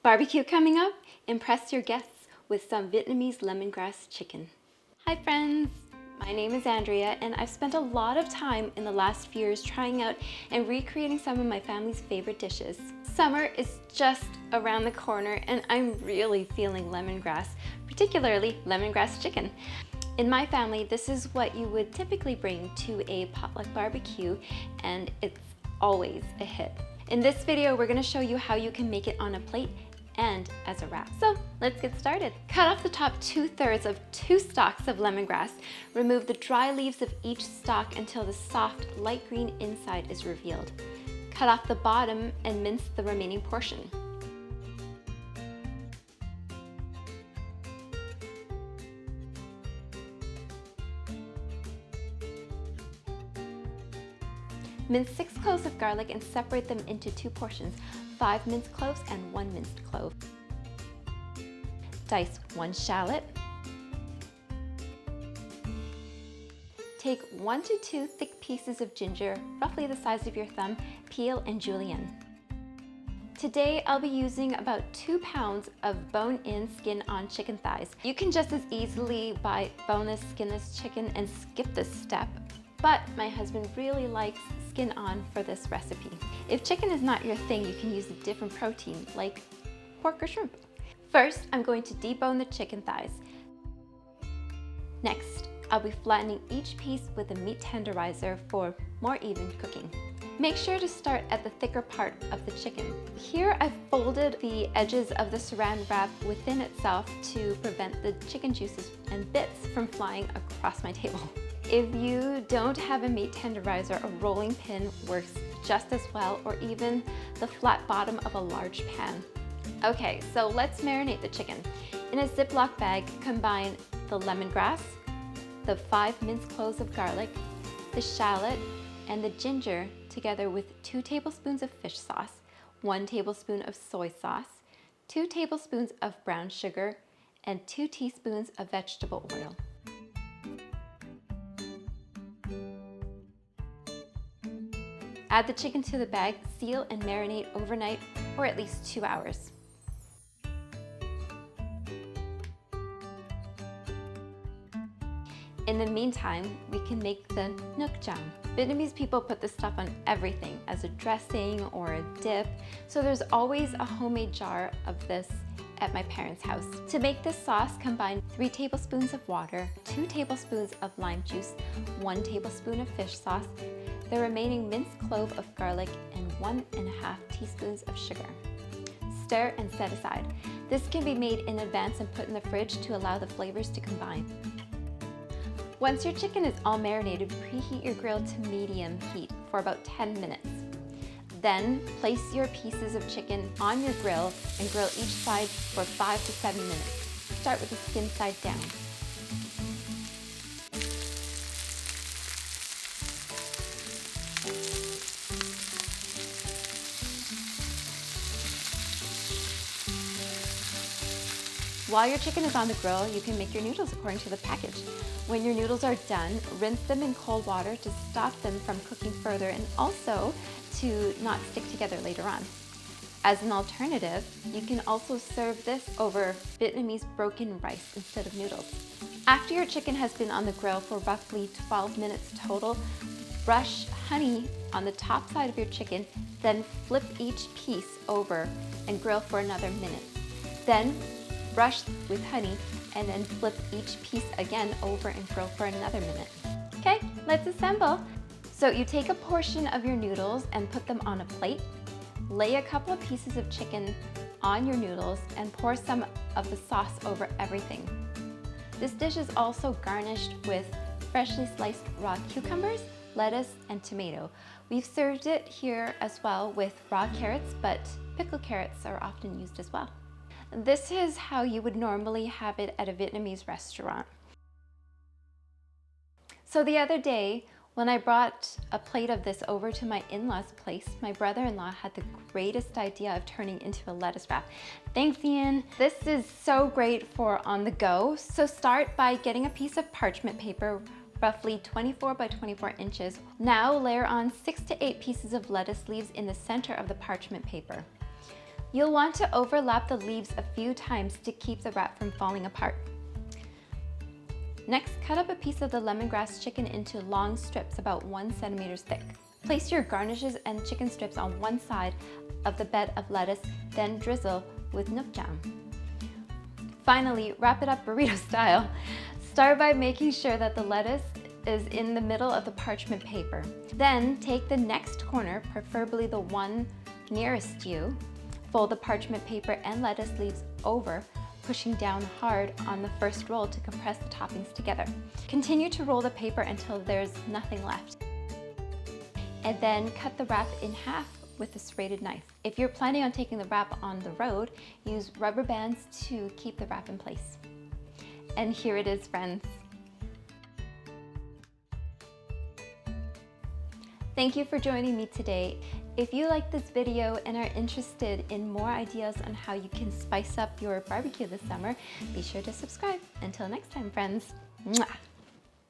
Barbecue coming up? Impress your guests with some Vietnamese lemongrass chicken. Hi friends, my name is Andrea and I've spent a lot of time in the last few years trying out and recreating some of my family's favorite dishes. Summer is just around the corner and I'm really feeling lemongrass, particularly lemongrass chicken. In my family, this is what you would typically bring to a potluck barbecue and it's always a hit. In this video, we're gonna show you how you can make it on a plate and as a wrap. So let's get started. Cut off the top 2/3 of 2 stalks of lemongrass. Remove the dry leaves of each stalk until the soft light green inside is revealed. Cut off the bottom and mince the remaining portion. Mince 6 cloves of garlic and separate them into 2 portions, 5 minced cloves and 1 minced clove. Dice 1 shallot. Take 1 to 2 thick pieces of ginger, roughly the size of your thumb, peel and julienne. Today I'll be using about 2 pounds of bone-in, skin-on chicken thighs. You can just as easily buy boneless, skinless chicken and skip this step, but my husband really likes skin on for this recipe. If chicken is not your thing, you can use a different protein like pork or shrimp. First, I'm going to debone the chicken thighs. Next, I'll be flattening each piece with a meat tenderizer for more even cooking. Make sure to start at the thicker part of the chicken. Here I've folded the edges of the saran wrap within itself to prevent the chicken juices and bits from flying across my table. If you don't have a meat tenderizer, a rolling pin works just as well, or even the flat bottom of a large pan. Okay, so let's marinate the chicken. In a Ziploc bag, combine the lemongrass, the 5 minced cloves of garlic, the shallot, and the ginger together with 2 tablespoons of fish sauce, 1 tablespoon of soy sauce, 2 tablespoons of brown sugar, and 2 teaspoons of vegetable oil. Add the chicken to the bag, seal and marinate overnight or at least 2 hours. In the meantime, we can make the Nước chấm. Vietnamese people put this stuff on everything as a dressing or a dip, so there's always a homemade jar of this at my parents' house. To make this sauce, combine 3 tablespoons of water, 2 tablespoons of lime juice, 1 tablespoon of fish sauce, the remaining minced clove of garlic, and 1½ teaspoons of sugar. Stir and set aside. This can be made in advance and put in the fridge to allow the flavors to combine. Once your chicken is all marinated, preheat your grill to medium heat for about 10 minutes. Then place your pieces of chicken on your grill and grill each side for 5 to 7 minutes. Start with the skin side down. While your chicken is on the grill, you can make your noodles according to the package. When your noodles are done, rinse them in cold water to stop them from cooking further and also to not stick together later on. As an alternative, you can also serve this over Vietnamese broken rice instead of noodles. After your chicken has been on the grill for roughly 12 minutes total, brush honey on the top side of your chicken, then flip each piece over and grill for another minute. Then brush with honey and then flip each piece again over and grill for another minute. Okay, let's assemble. So you take a portion of your noodles and put them on a plate. Lay a couple of pieces of chicken on your noodles and pour some of the sauce over everything. This dish is also garnished with freshly sliced raw cucumbers, lettuce, and tomato. We've served it here as well with raw carrots, but pickled carrots are often used as well. This is how you would normally have it at a Vietnamese restaurant. So the other day, when I brought a plate of this over to my in-laws' place, my brother-in-law had the greatest idea of turning into a lettuce wrap. Thanks, Ian. This is so great for on the go. So start by getting a piece of parchment paper, roughly 24 by 24 inches. Now layer on 6 to 8 pieces of lettuce leaves in the center of the parchment paper. You'll want to overlap the leaves a few times to keep the wrap from falling apart. Next, cut up a piece of the lemongrass chicken into long strips about 1 centimeter thick. Place your garnishes and chicken strips on one side of the bed of lettuce, then drizzle with Nước jam. Finally, wrap it up burrito style. Start by making sure that the lettuce is in the middle of the parchment paper. Then take the next corner, preferably the one nearest you, fold the parchment paper and lettuce leaves over, pushing down hard on the first roll to compress the toppings together. Continue to roll the paper until there's nothing left. And then cut the wrap in half with a serrated knife. If you're planning on taking the wrap on the road, use rubber bands to keep the wrap in place. And here it is, friends. Thank you for joining me today. If you like this video and are interested in more ideas on how you can spice up your barbecue this summer, be sure to subscribe. Until next time, friends. Mwah!